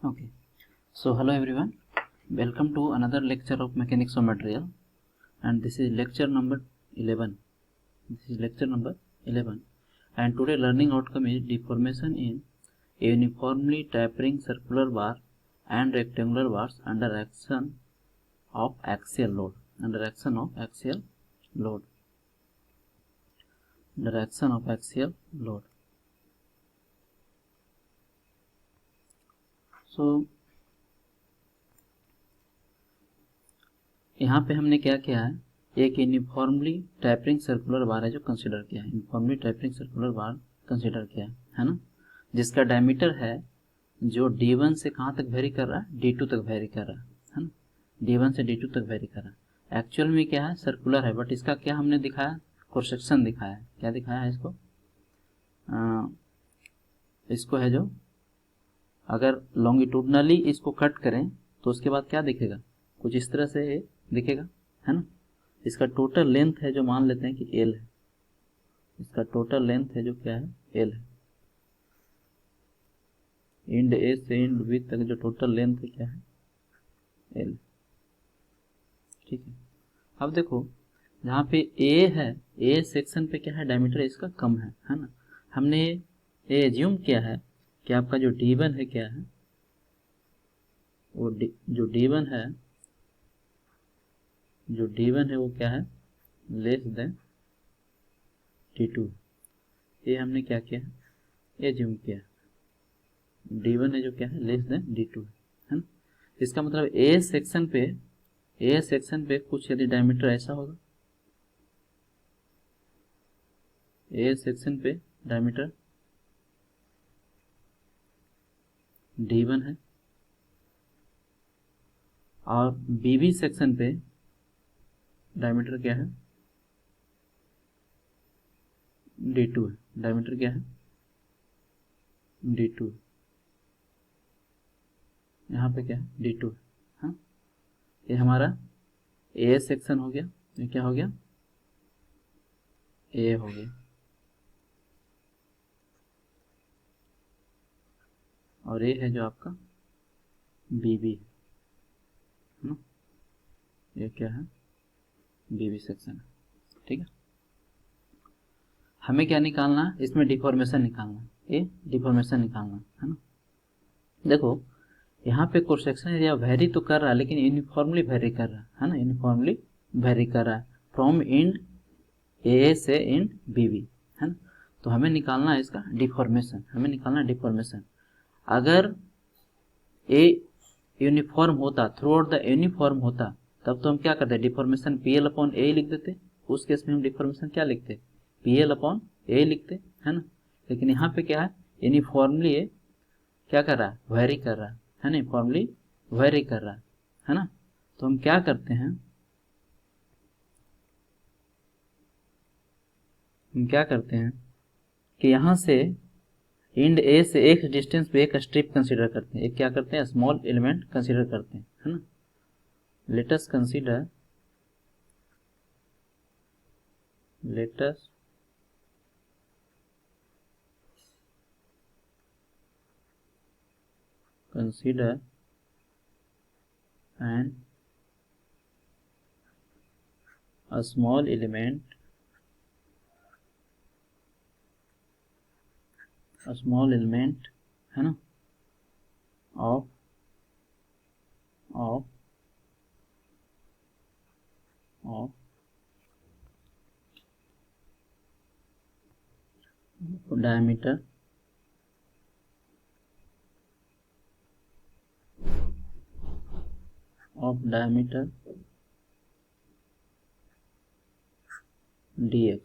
Okay. So hello everyone. Welcome to another lecture of mechanics of material, and this is lecture number 11. And today learning outcome is deformation in a uniformly tapering circular bar and rectangular bars under action of axial load. Under action of axial load. So यहाँ पे हमने क्या किया है, एक uniformly tapering circular बार है जो consider किया है, यूनिफॉर्मली टैपरिंग सर्कुलर बार कंसीडर किया है ना, जिसका डायमीटर है जो D1 से कहाँ तक वेरी कर रहा है, D2 तक वेरी कर रहा है ना, D1 से D2 तक वेरी कर रहा है। एक्चुअल में क्या है, सर्कुलर है, बट इसका क्या हमने दिखाया, क्रॉस सेक्शन दिखाया है। क्या दिखाया है इसको, इसको है जो अगर लॉन्गिट्यूडनली इसको कट करें तो उसके बाद क्या दिखेगा, कुछ इस तरह से दिखेगा, है ना। इसका टोटल लेंथ है जो मान लेते हैं कि L है, इसका टोटल लेंथ है जो क्या है, L है। इंड A से इंड B तक जो टोटल लेंथ है क्या है, L। ठीक है, अब देखो जहाँ पे A है, A सेक्शन पे क्या है, डायमीटर इसका कम है ना। हमने ये एज्यूम किया है कि आपका जो D1 है क्या है, वो जो D1 है वो क्या है, लेस देन D2। ये हमने क्या किया है, एज्यूम किया D1 है जो क्या है, लेस देन D2 है ना। इसका मतलब ए सेक्शन पे कुछ यदि डायमीटर ऐसा होगा, ए सेक्शन पे डायमीटर D1 है और बीबी सेक्शन पे डायमीटर क्या है, D2 है। डायमीटर क्या है, D2। यहाँ पे क्या है, D2 है। हाँ, ये हमारा ए सेक्शन हो गया, ये क्या हो गया, ए हो गया, और ये है जो आपका बीबी है ना, ये क्या है, बीबी सेक्शन है। ठीक है, हमें क्या निकालना है, इसमें डिफॉर्मेशन निकालना है, ये डिफॉर्मेशन निकालना है ना। देखो यहाँ पे क्रॉस सेक्शन एरिया वेरी तो कर रहा है, लेकिन यूनिफॉर्मली वेरी कर रहा है ना, यूनिफॉर्मली वेरी कर रहा है फ्रॉम इंड ए से इंड बीबी, है ना। तो हमें निकालना है इसका डिफॉर्मेशन, अगर ए यूनिफॉर्म होता, थ्रू आउट द यूनिफॉर्म होता, तब तो हम क्या करते, डिफॉर्मेशन PL/A लिख देते। उस केस में हम डिफॉर्मेशन क्या लिखते, PL/A लिखते, है ना। लेकिन यहाँ पे क्या है, यूनिफॉर्मली ये क्या कर रहा है, वेरी कर रहा है ना, यूनिफॉर्मली वेरी कर रहा है ना। तो हम क्या करते हैं, कि यहाँ से इंड ए से एक डिस्टेंस पे एक स्ट्रिप कंसीडर करते हैं, एक क्या करते हैं, स्मॉल एलिमेंट कंसीडर करते हैं, है ना। Let us consider an a small element है ना, of diameter dx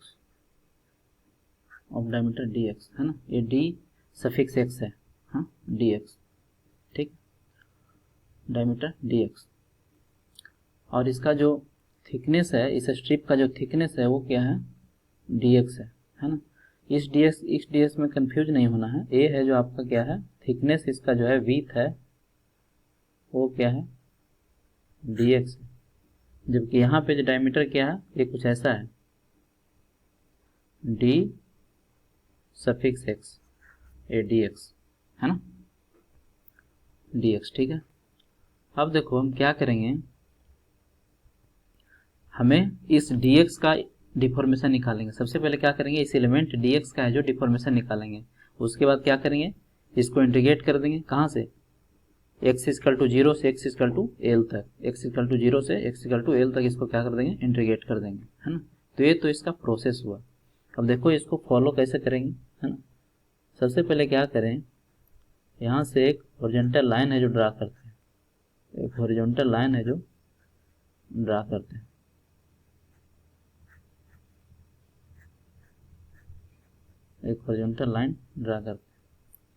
है ना, ये d सफिक्स x है, हाँ dx, ठीक, डायमीटर dx। और इसका जो थिकनेस है, इस स्ट्रिप का जो थिकनेस है वो क्या है, dx है ना। इस dx में कंफ्यूज नहीं होना है, a है जो आपका क्या है, थिकनेस इसका जो है विड्थ है वो क्या है, dx है। जबकि यहाँ पे जो डायमीटर क्या है, ये कुछ ऐसा है, d सफिक्स x, ये dx है ना। dx, ठीक है। अब देखो हम क्या करेंगे, हमें इस dx का डिफॉर्मेशन निकालेंगे। सबसे पहले क्या करेंगे, इस एलिमेंट dx का है जो डिफॉर्मेशन निकालेंगे। उसके बाद क्या करेंगे, इसको इंटीग्रेट कर देंगे, कहाँ से, x इक्वल टू 0 से x इक्वल टू एल तक, x इक्वल टू 0 से x इक्वल टू एल तक इसको क्या कर देंगे, इंटीग्रेट कर देंगे, है ना। तो ये तो इसका प्रोसेस हुआ। अब देखो इसको फॉलो कैसे करेंगे, है ना। सबसे पहले क्या करें, यहाँ से एक हॉरिजॉन्टल लाइन है जो ड्रा करते हैं, एक हॉरिजॉन्टल लाइन है जो ड्रा करते हैं। एक हॉरिजॉन्टल लाइन ड्रा करते हैं,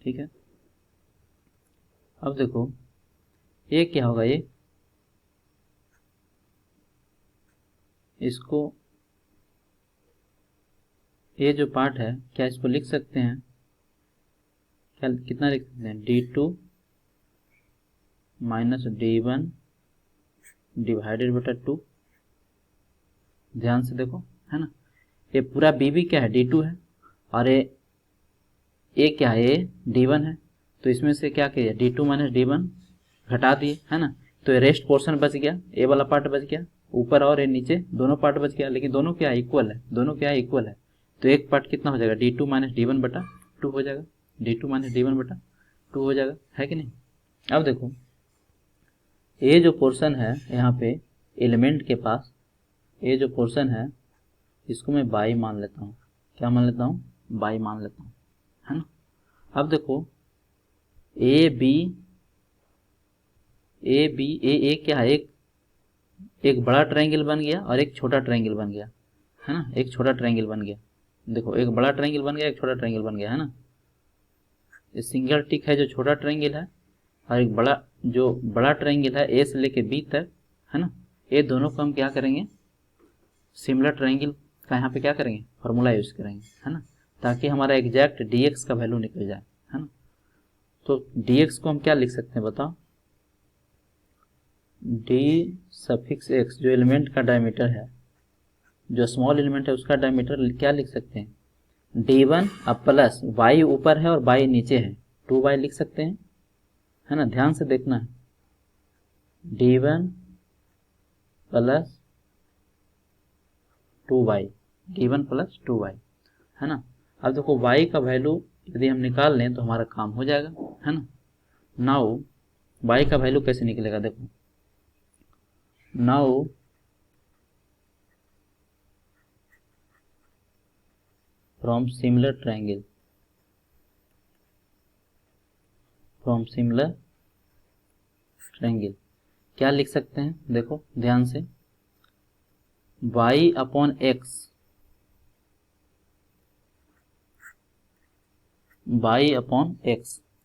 ठीक है। अब देखो ये क्या होगा, ये जो पार्ट है, क्या इसको लिख सकते हैं, क्या कितना लिख सकते हैं, d2 माइनस d1 डिवाइडेड बटा 2। ध्यान से देखो, है ना। ये पूरा b क्या है, d2 है, और ये क्या है, ये d1 है। तो इसमें से क्या किया, d2 माइनस d1 घटा दिए, है ना। तो ये रेस्ट पोर्शन बच गया, ए वाला पार्ट बच गया, ऊपर और ये नीचे दोनों पार्ट बच गया, लेकिन दोनों क्या इक्वल है, दोनों क्या इक्वल है। तो एक पार्ट कितना हो जाएगा, d2 माइनस d1 बटा 2 हो जाएगा, d2 माइनस d1 बटा 2 हो जाएगा, है कि नहीं। अब देखो ये जो पोर्शन है यहाँ पे एलिमेंट के पास, ये जो पोर्शन है इसको मैं बाई मान लेता हूँ, क्या मान लेता हूँ, बाई मान लेता हूँ, है ना। अब देखो ए बी ए क्या है, एक बड़ा ट्रायंगल बन गया और एक छोटा ट्रायंगल बन गया, है ना। एक छोटा ट्रायंगल बन गया, देखो एक बड़ा ट्रायंगल बन गया, एक छोटा ट्रायंगल बन गया, है ना। ये सिंगल टिक है जो छोटा ट्रायंगल है, और एक बड़ा जो बड़ा ट्रायंगल है ए से लेके बी तक, है ना। ये दोनों को हम क्या करेंगे, सिमिलर ट्रायंगल का यहाँ पे क्या करेंगे, फार्मूला यूज करेंगे, है ना, ताकि हमारा एग्जैक्ट dx का वैल्यू निकल जाए, है ना। तो dx को हम क्या लिख सकते हैं बताओ, d सफिक्स x जो एलिमेंट का डायमीटर है, जो स्मॉल एलिमेंट है उसका डायमीटर क्या लिख सकते हैं, d1 अब प्लस y ऊपर है और y नीचे है, 2y लिख सकते हैं, है ना। ध्यान से देखना है, d1 plus 2y, d1 plus 2y, है ना। अब देखो y का वैल्यू यदि हम निकाल लें तो हमारा काम हो जाएगा, है ना। नाउ y का वैल्यू कैसे निकलेगा, देखो नाउ फ्रॉम सिमिलर ट्रायंगल, क्या लिख सकते हैं, देखो ध्यान से, y अपॉन x,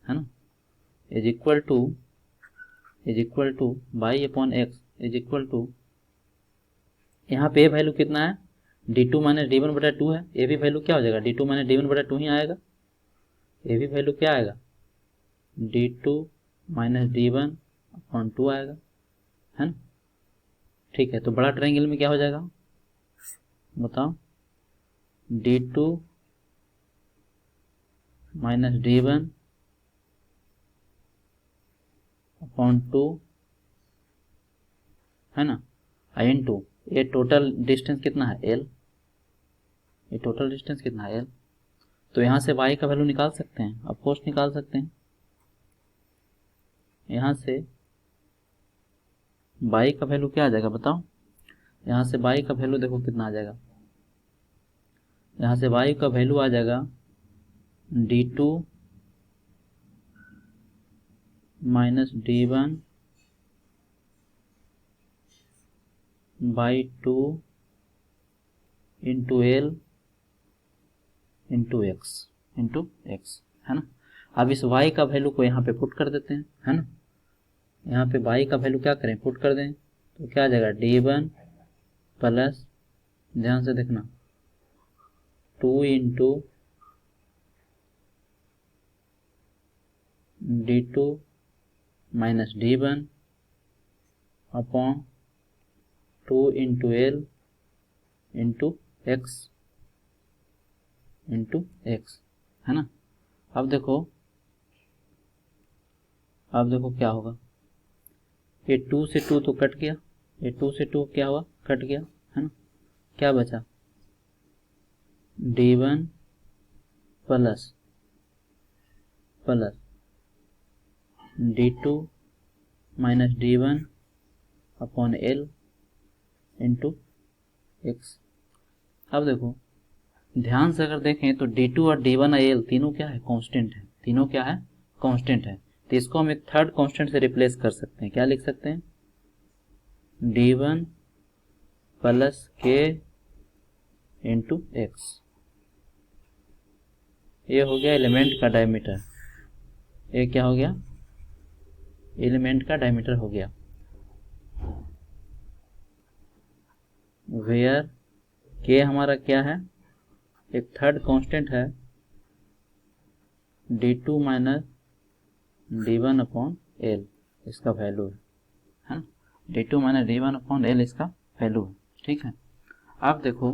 है ना, is equal to y upon x is equal to, यहाँ पे वैल्यू कितना है, d2 माइनस d1 बटा 2 है, ये भी वैल्यू क्या हो जाएगा, d2 माइनस d1 बटा 2 ही आएगा, ये भी वैल्यू क्या आएगा, d2 माइनस d1 अपॉन 2 आएगा, है ना। ठीक है, तो बड़ा ट्रायंगल में क्या हो जाएगा बताओ, d2 माइनस d1 अपॉन 2, है ना, इन टू, ये टोटल डिस्टेंस कितना है l, ये टोटल डिस्टेंस कितना है l। तो यहाँ से y का वैल्यू निकाल सकते हैं, ऑफ कोर्स निकाल सकते हैं। यहाँ से y का वैल्यू क्या आ जाएगा बताओ, यहाँ से y का वैल्यू देखो कितना आ जाएगा, यहाँ से y का वैल्यू आ जाएगा d2 minus d1 by 2 into l into x, है ना। अब इस y का वैल्यू को यहाँ पे पुट कर देते हैं, है ना। यहाँ पे y का वैल्यू क्या करें, पुट कर दें, तो क्या आ जाएगा d1 प्लस, ध्यान से देखना, 2 into d2 minus d1 upon 2 into l into x, है ना। अब देखो अब देखो क्या होगा, ये 2 से 2 तो कट गया, ये 2 से 2 क्या हुआ, कट गया, है ना। क्या बचा, d1 plus d2 minus d1 upon l into x। अब देखो ध्यान से अगर देखें तो d2 और d1 और l तीनों क्या है, कांस्टेंट है, तीनों क्या है, कांस्टेंट है। तो इसको हम एक थर्ड कांस्टेंट से रिप्लेस कर सकते हैं। क्या लिख सकते हैं, d1 plus k into x. ये हो गया एलिमेंट का डायमीटर, ये क्या हो गया, एलिमेंट का डायमीटर हो गया। वेयर के हमारा क्या है, एक थर्ड कांस्टेंट है, d2 minus d1 upon L इसका वैल्यू है ना, d2 minus d1 upon L इसका वैल्यू है। ठीक है, अब देखो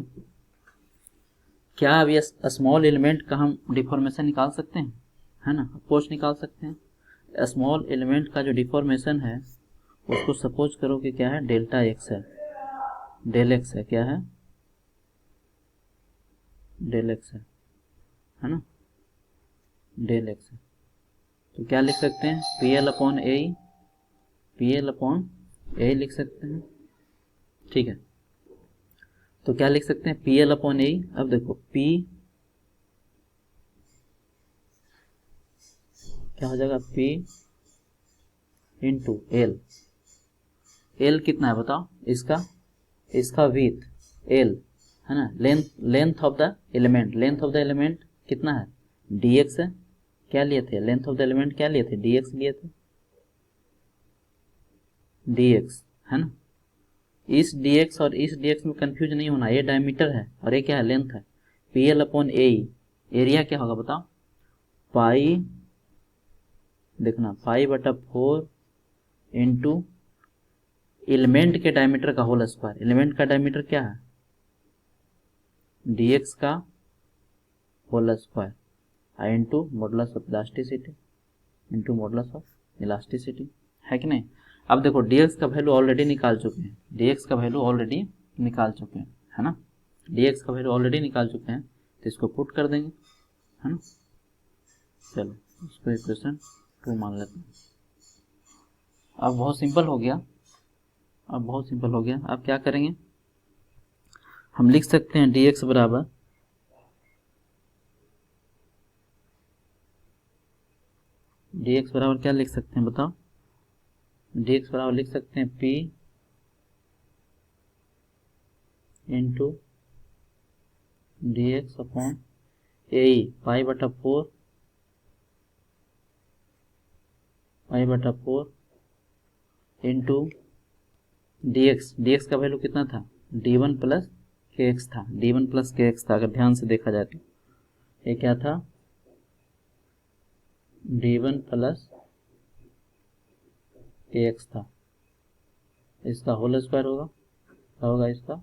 क्या अब ये स्मॉल एलिमेंट का हम डिफॉर्मेशन निकाल सकते हैं, है ना, अप्रोच निकाल सकते हैं। स्मॉल एलिमेंट का जो डिफॉर्मेशन है उसको सपोज करो कि क्या है, डेल्टा एक्स है, डेल एक्स है, क्या है, डेल एक्स है ना, डेल एक्स है। तो क्या लिख सकते हैं, पी एल अपॉन ए लिख सकते हैं। ठीक है, तो क्या लिख सकते हैं, पी एल अपॉन ए। अब देखो पी क्या हो जाएगा, पी इंटू एल। एल कितना है बताओ, इसका विथ एल है ना, लेंथ ऑफ द एलिमेंट कितना है, dx है। क्या लिए थे, लेंथ ऑफ द एलिमेंट क्या लिए थे, dx लिए थे, dx है ना। इस dx और इस dx में कंफ्यूज नहीं होना, ये डायमीटर है और ये क्या है, लेंथ है। P L upon A, area क्या होगा बताओ, पाई, देखना पाई बटा 4 इंटू एलिमेंट के डायमीटर का होल स्क्वायर। एलिमेंट का डायमीटर क्या है, dx का whole square into modulus of elasticity, into modulus of elasticity, है कि नहीं। अब देखो dx का वैल्यू ऑलरेडी निकाल चुके हैं, dx का वैल्यू ऑलरेडी निकाल चुके हैं, है ना, dx का वैल्यू ऑलरेडी निकाल चुके हैं, तो इसको पुट कर देंगे, है ना। चलो इसको इक्वेशन 2 मान लेते हैं। अब बहुत सिंपल हो गया, अब क्या करेंगे, हम लिख सकते हैं dx बराबर क्या लिख सकते हैं बताओ, dx बराबर लिख सकते हैं p इंटू dx अपॉन ए, पाई बटा 4 इंटू dx का वैल्यू कितना था, d1 प्लस के एक्स था। अगर ध्यान से देखा जाए तो ये क्या था, d1 प्लस के एक्स था, इसका होल स्क्वायर होगा, क्या होगा, इसका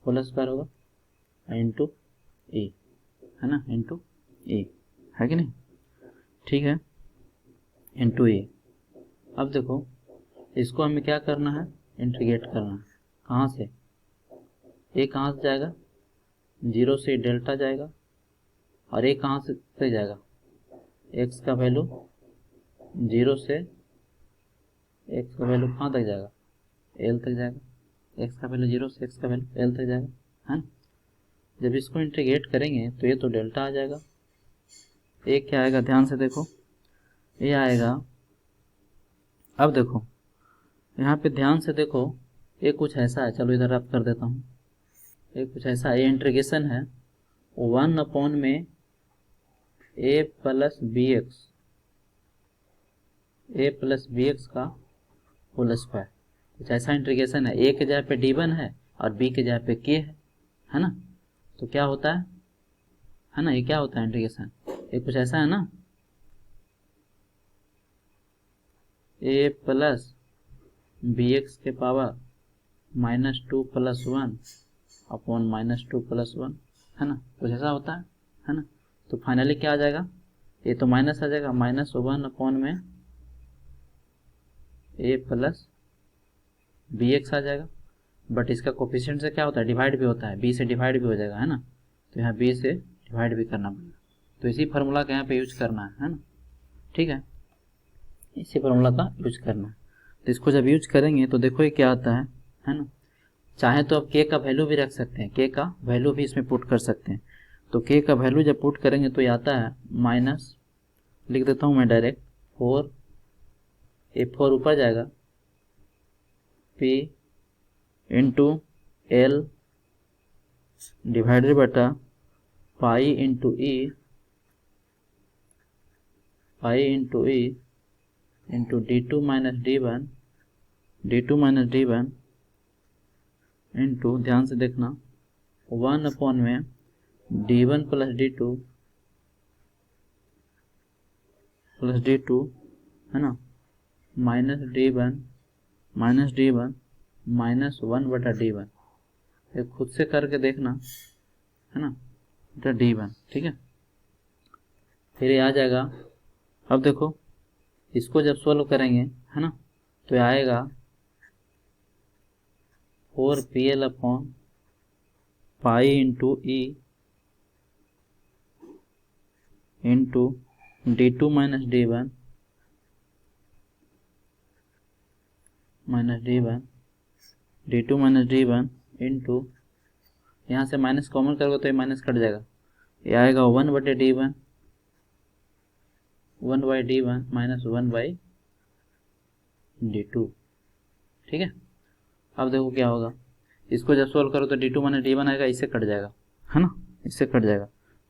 होल स्क्वायर होगा इंटू ए, है ना, इंटू ए, है कि नहीं। ठीक है, इंटू ए। अब देखो इसको हमें क्या करना है, इंटीग्रेट करना है। कहाँ से, ए कहाँ से जाएगा, 0 से डेल्टा जाएगा, और ए कहाँ से जाएगा, एक्स का वैल्यू 0 से, एक्स का वैल्यू कहाँ तक जाएगा, एल तक जाएगा। एक्स का वैल्यू 0 से एक्स का वैल्यू एल तक जाएगा, है ना। जब इसको इंटीग्रेट करेंगे तो ये तो डेल्टा आ जाएगा, ए क्या आएगा, ध्यान से देखो, ये आएगा। अब देखो यहाँ पे ध्यान से देखो, ये कुछ ऐसा है, चलो इधर आप कर देता हूँ, ये कुछ ऐसा, ये इंटीग्रेशन है 1 अपॉन में a प्लस बी एक्स का होल स्क्वायर। कुछ ऐसा इंटीग्रेशन है, a के जगह पे d1 है और b के जगह पे k है ना। तो क्या होता है ना, ये क्या होता है इंटीग्रेशन, ये कुछ ऐसा है ना, a प्लस बी एक्स के पावर -2 + 1 अपॉन -2 + 1, है ना, कुछ ऐसा होता है ना। तो फाइनली क्या आ जाएगा, ये तो माइनस आ जाएगा, -1 अपॉन में ए प्लस बी एक्स आ जाएगा, बट इसका कोफिशिएंट से क्या होता है, डिवाइड भी होता है, बी से डिवाइड भी हो जाएगा, है ना, तो यहाँ बी से डिवाइड भी करना पड़ेगा, तो इसी फार्मूला का यहाँ पे यूज करना है ना, ठीक है, इसी फार्मूला का यूज करना है। तो इसको जब यूज करेंगे तो देखो ये क्या आता है ना, चाहे तो अब के का वैल्यू भी रख सकते हैं, के का वैल्यू भी इसमें पुट कर सकते हैं, तो के का वैल्यू जब पुट करेंगे तो ये आता है माइनस, लिख देता हूँ मैं डायरेक्ट, 4, ये 4 ऊपर जाएगा, पी इंटू एल डिवाइडेड बटा pi into e into d2 minus d1 into, ध्यान से देखना, 1 अपॉन में d1 प्लस d2 है ना, माइनस d1 माइनस 1 बटा d1, ये खुद से करके देखना, है ना, बटा d1, ठीक है। फिर ये आ जाएगा, अब देखो इसको जब सोल्व करेंगे, है ना, तो ये आएगा 4pl upon pi into e into d2 minus d1 d2 minus d1 into, यहाँ से माइनस कॉमन करोगे तो ये माइनस कट जाएगा, ये आएगा 1 बटे d1 माइनस 1 बाई d2, ठीक है। अब देखो क्या होगा, इसको जब सोल्व करो तो d2 माइनस d1 आएगा, इससे कट जाएगा, है ना, इससे कट जाएगा।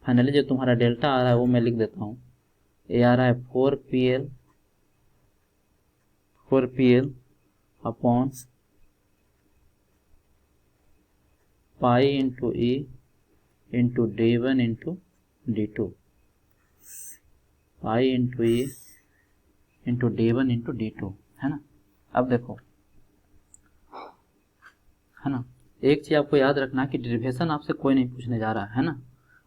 फाइनली जो तुम्हारा डेल्टा आ रहा है वो मैं लिख देता हूँ, ये आ रहा है 4pl upon pi into e into d1 into d2, पाई into e into d1 into d2, है ना। अब देखो, है ना, एक चीज़ आपको याद रखना कि डेरिवेशन आपसे कोई नहीं पूछने जा रहा है ना,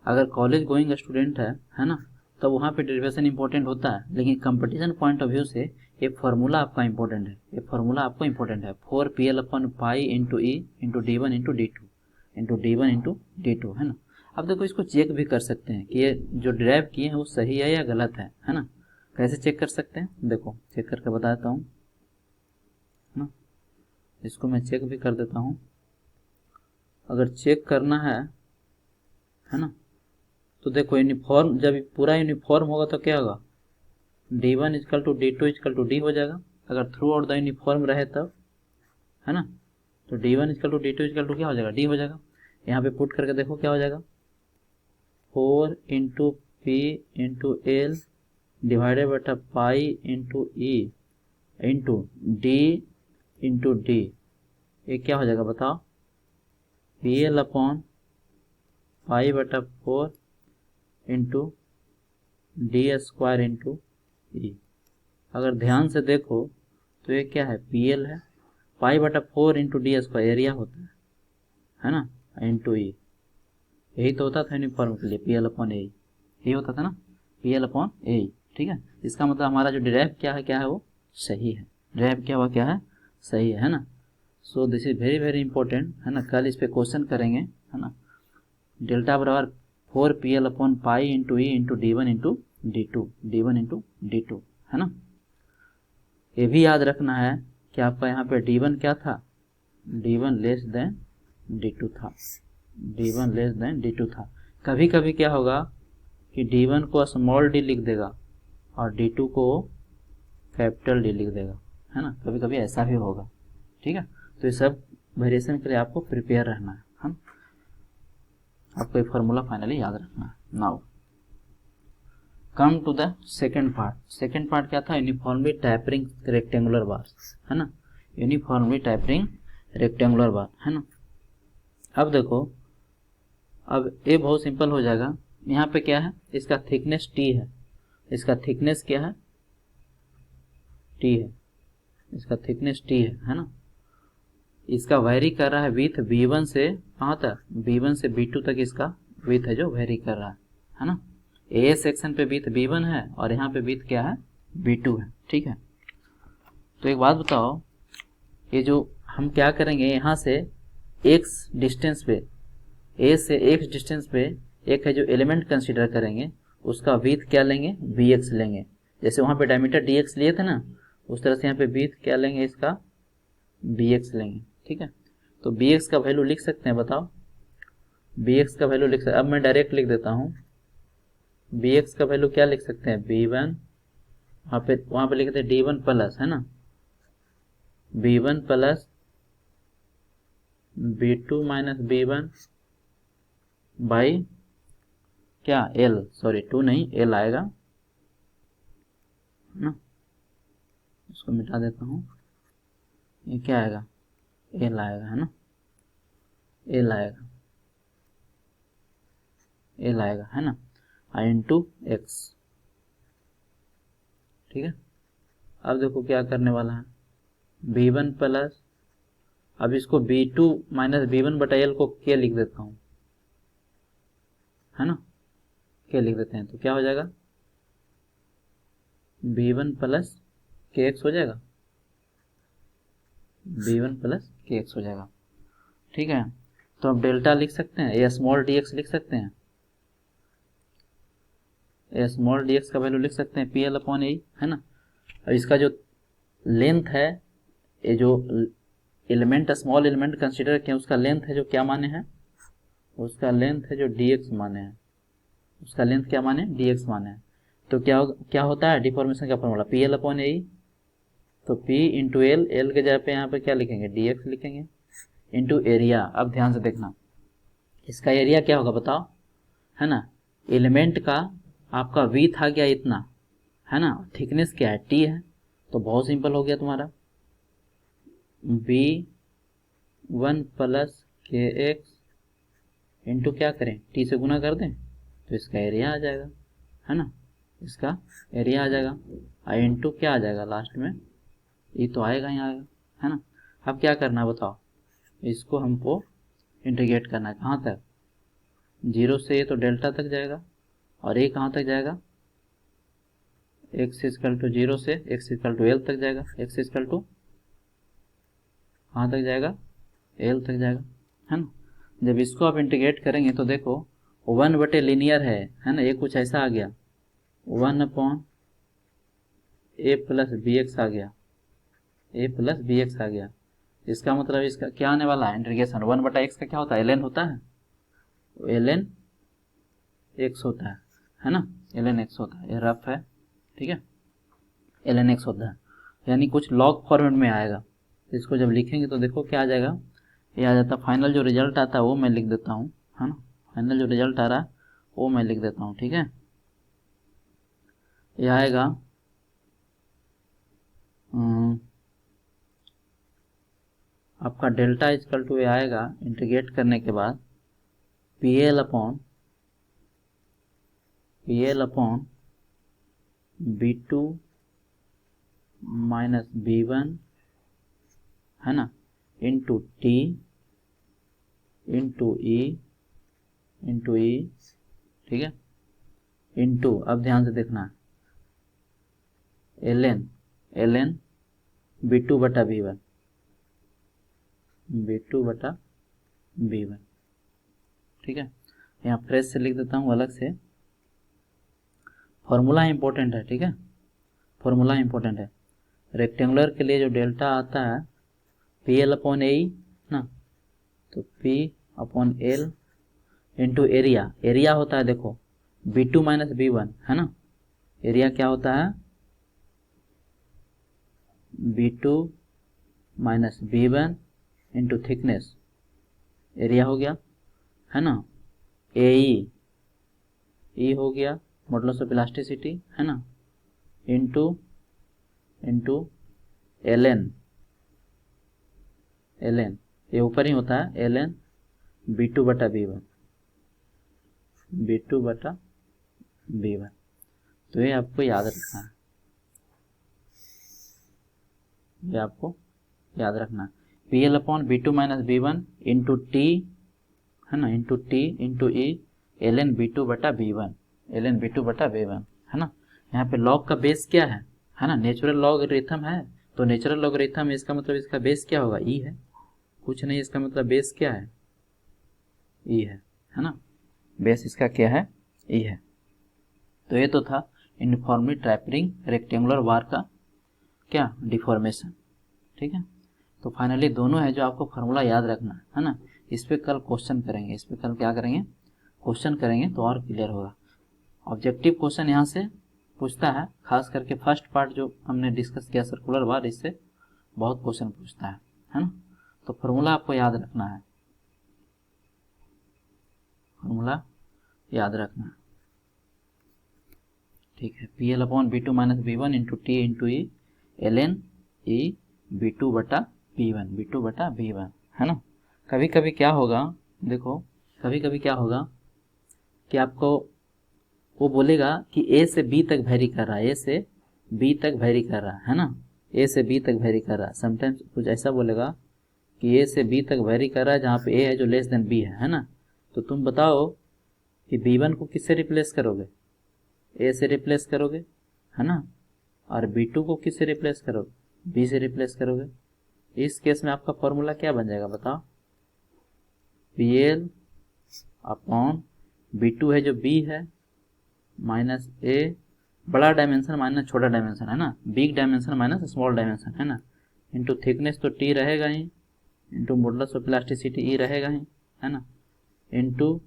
अगर कॉलेज गोइंग स्टूडेंट है ना, तो वहाँ पे डेरिवेशन इंपॉर्टेंट होता है, लेकिन कंपटीशन पॉइंट ऑफ व्यू से ये फार्मूला आपका इंपॉर्टेंट है, ये फार्मूला आपको इंपॉर्टेंट है, 4pl upon pi into e into d1 into d2 into d1 into d2, है ना। अब देखो इसको चेक भी कर सकते हैं कि ये जो ड्राइव किए हैं वो सही है या गलत है ना, कैसे चेक कर सकते हैं, देखो चेक करके बताता हूँ, है ना, इसको मैं चेक भी कर देता हूँ। अगर चेक करना है ना, तो देखो यूनिफॉर्म, जब पूरा यूनिफॉर्म होगा तो क्या होगा, d1 is equal to d2 is equal to d हो जाएगा, अगर थ्रू आउट द यूनिफॉर्म रहे तब, है ना, तो d1 is equal to d2 is equal to क्या हो जाएगा, d हो जाएगा। यहाँ पे पुट करके देखो क्या हो जाएगा, 4 into p into l divided बटा pi into e into d into d, ये क्या हो जाएगा बताओ, pl अपॉन पाई बटा 4 इंटू डी स्क्वायर इंटू ई। अगर ध्यान से देखो तो ये क्या है, pl है, पाई बटा 4 इंटू डी स्क्वायर एरिया होता है ना, इंटू ई, यही तो होता था यूनिफॉर्म के लिए, pl अपॉन ए, यही होता था ना, pl अपॉन ए, ठीक है। इसका मतलब हमारा जो डिराइव क्या है वो सही है, डिराइव क्या हुआ क्या है, सही है ना। So this is very very important, है ना, कल इस पे क्वेश्चन करेंगे, है ना, डेल्टा बराबर 4pl upon pi into e into d1 into d2, है ना। ये भी याद रखना है कि आपका यहाँ पे d1 क्या था, d1 लेस देन d2 था, d1 लेस देन d2 था। कभी कभी क्या होगा कि d1 को स्मॉल d लिख देगा और d2 को कैपिटल D लिख देगा, है ना, कभी कभी ऐसा भी होगा, ठीक है। तो ये सब वेरिएशन के लिए आपको प्रिपेयर रहना है, आपको ये फार्मूला फाइनली याद रखना है। Now come to the second part क्या था, यूनिफॉर्मली टैपरिंग रेक्टेंगुलर बार, है ना, यूनिफॉर्मली टैपरिंग रेक्टेंगुलर बार, है ना। अब देखो, अब ये बहुत सिंपल हो जाएगा, यहाँ पे क्या है, इसका थिकनेस t है, इसका थिकनेस क्या है, t है, इसका थिकनेस t है ना। इसका वेरी कर रहा है विथ b1 से कहाँ तक, b1 से b2 तक इसका विथ है जो वेरी कर रहा है ना। ए सेक्शन पे विथ b1 है और यहाँ पे विथ क्या है, b2 है, ठीक है। तो एक बात बताओ, ये जो हम क्या करेंगे, यहाँ से x डिस्टेंस पे, a से x डिस्टेंस पे एक है जो एलिमेंट कंसीडर करेंगे, उसका विड्थ क्या लेंगे, bx लेंगे। जैसे वहाँ पे डायमीटर dx लिए थे ना, उस तरह से यहाँ पे विड्थ क्या लेंगे, इसका bx लेंगे। ठीक है, तो bx का वैल्यू लिख सकते हैं, बताओ bx का वैल्यू लिख सकते। अब मैं डायरेक्ट लिख देता हूँ, bx का वैल्यू क्या लिख सकते हैं, b1, वहाँ पे लिखते हैं d1 प्लस, है ना, b1 plus b2 minus b1 by क्या l, सॉरी 2 नहीं l आएगा ना, इसको मिटा देता हूँ, ये क्या आएगा, l आएगा, है ना, l आएगा, l आएगा, है ना, i इंटू एक्स। ठीक है, अब देखो क्या करने वाला है, b1 प्लस, अब इसको b2 माइनस b1 बटा l को k लिख देता हूँ, है ना, k लिख देते हैं, तो क्या हो जाएगा, b1 प्लस kx हो जाएगा, b1 प्लस kx हो जाएगा। ठीक है, तो अब डेल्टा लिख सकते हैं, या स्मॉल dx लिख सकते हैं, या स्मॉल dx का वैल्यू लिख सकते हैं pl अपॉन ए, है ना। अब इसका जो लेंथ है, ये जो एलिमेंट स्मॉल एलिमेंट कंसीडर किया, उसका लेंथ है जो क्या माने हैं, उसका लेंथ है जो dx माने हैं, उसका लेंथ क्या माने, dx माने हैं। तो क्या होता है, डिफॉर्मेशन का फॉर्मूला pl अपॉन ए, तो p इंटू एल, एल के जगह पे यहाँ पे क्या लिखेंगे, dx लिखेंगे, इंटू एरिया। अब ध्यान से देखना, इसका एरिया क्या होगा बताओ, है ना, एलिमेंट का आपका विड्थ आ गया इतना, है ना, थिकनेस क्या है, t है, तो बहुत सिंपल हो गया तुम्हारा, b1 प्लस kx इंटू क्या करें, t से गुना कर दें, तो इसका एरिया आ जाएगा, है ना, इसका एरिया आ जाएगा, आई इंटू क्या आ जाएगा लास्ट में, ये तो आएगा ही आएगा, है ना। अब क्या करना है बताओ, इसको हमको इंटीग्रेट करना है, कहाँ तक, 0 से ये तो डेल्टा तक जाएगा, और ये कहाँ तक जाएगा, x इक्वल टू 0 से x इक्वल टू l तक जाएगा, x इक्वल टू कहाँ तक जाएगा, l तक जाएगा, है ना। जब इसको आप इंटीग्रेट करेंगे तो देखो 1 बटे लीनियर है ना, ये कुछ ऐसा आ गया, 1 upon a plus b x आ गया, a प्लस बी एक्स आ गया। इसका मतलब इसका क्या आने वाला है, इंटीग्रेशन 1 बटा एक्स का क्या होता है, ln होता है, ln x होता है ना, ln x होता है, ये रफ है, ठीक है, ln x होता है, यानी कुछ लॉग फॉर्मेट में आएगा। इसको जब लिखेंगे तो देखो क्या आ जाएगा, ये आ जाता है, फाइनल जो रिजल्ट आता है वो मैं लिख देता हूँ, है ना, फाइनल जो रिजल्ट आ रहा है वो मैं लिख देता हूँ, ठीक है, ये आएगा आपका डेल्टा इक्वल टू ये आएगा, इंटीग्रेट करने के बाद P L upon b2 minus b1, है ना, इंटू टी इंटू ई, ठीक है, इंटू, अब ध्यान से देखना, ln b2 बटा b1, ठीक है। यहाँ फ्रेश से लिख देता हूँ अलग से, फॉर्मूला इंपॉर्टेंट है, ठीक है, फॉर्मूला इंपॉर्टेंट है। रेक्टेंगुलर के लिए जो डेल्टा आता है पी एल अपॉन ए ना, तो P upon L into area, area होता है देखो b2 माइनस b1, है ना, एरिया क्या होता है, b2 minus b1 into thickness, area हो गया, है ना, ए हो गया मॉडुलस ऑफ इलास्टिसिटी, है ना, इंटू ln ये ऊपर ही होता है, ln b2 बटा b1, तो ये आपको याद रखना है, ये आपको याद रखना है, P L upon b2 minus b1 into T, है ना, इंटू टी इंटू ई, ln b2 बटा b1, है ना। यहाँ पे लॉग का बेस क्या है ना, नेचुरल लॉग रिथम है, तो नेचुरल लॉगरिथम इसका मतलब इसका बेस क्या होगा, ई है, कुछ नहीं, इसका मतलब बेस क्या है, ई है ना, बेस इसका क्या है, ई है। तो ये तो था यूनिफॉर्मली टैपरिंग रेक्टेंगुलर बार का क्या, डिफॉर्मेशन। ठीक है, तो फाइनली दोनों है जो आपको फार्मूला याद रखना है ना, इस पे कल क्वेश्चन करेंगे, इस पे कल क्या करेंगे, क्वेश्चन करेंगे, तो और क्लियर होगा। ऑब्जेक्टिव क्वेश्चन यहाँ से पूछता है, खास करके फर्स्ट पार्ट जो हमने डिस्कस किया सर्कुलर बार, इससे बहुत क्वेश्चन पूछता है ना। तो फार्मूला आपको याद रखना है, फार्मूला याद रखना है। ठीक है, P L upon B two minus B one into T into E L N E B two बटा बी वन, बी टू बटा बी वन, है ना। कभी कभी क्या होगा, देखो कभी कभी क्या होगा कि आपको वो बोलेगा कि ए से बी तक वेरी कर रहा है, ए से बी तक वेरी कर रहा है ना, ए से बी तक वेरी कर रहा है। समटाइम्स कुछ ऐसा बोलेगा कि ए से बी तक वेरी कर रहा है, जहाँ पे ए है जो लेस देन बी है ना। तो तुम बताओ कि बी वन को किससे रिप्लेस करोगे, ए से रिप्लेस करोगे, है ना, और बी टू को किससे रिप्लेस करोगे, बी से रिप्लेस करोगे। इस केस में आपका फॉर्मूला क्या बन जाएगा बताओ, P L upon B two है जो बी है, माइनस ए बड़ा डायमेंशन माइनस छोटा डायमेंशन, है ना, big dimension minus small dimension, है ना, इंटू थिकनेस तो टी रहेगा ही, इंटू मॉडुलस ऑफ इलास्टिसिटी ई रहेगा ही, है ना, इंटू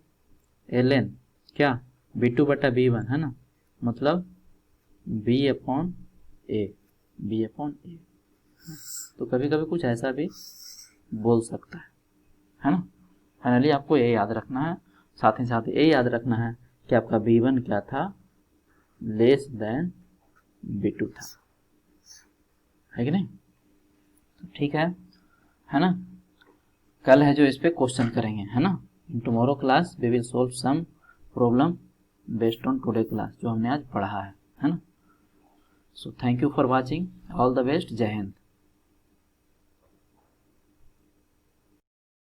एल एन क्या, बी टू बटा बी वन, है ना, मतलब बी अपॉन ए, बी अपॉन ए। तो कभी कभी कुछ ऐसा भी बोल सकता है ना। फाइनली आपको ये याद रखना है, साथ ही साथ ये याद रखना है कि आपका बी वन क्या था, लेस देन बी टू था, है कि नहीं। तो ठीक है ना, कल है जो इस पे क्वेश्चन करेंगे, है ना। In tomorrow class we will solve some problem based on today class जो हमने आज पढ़ा है ना। So thank you for watching, all the best, जय हिंद।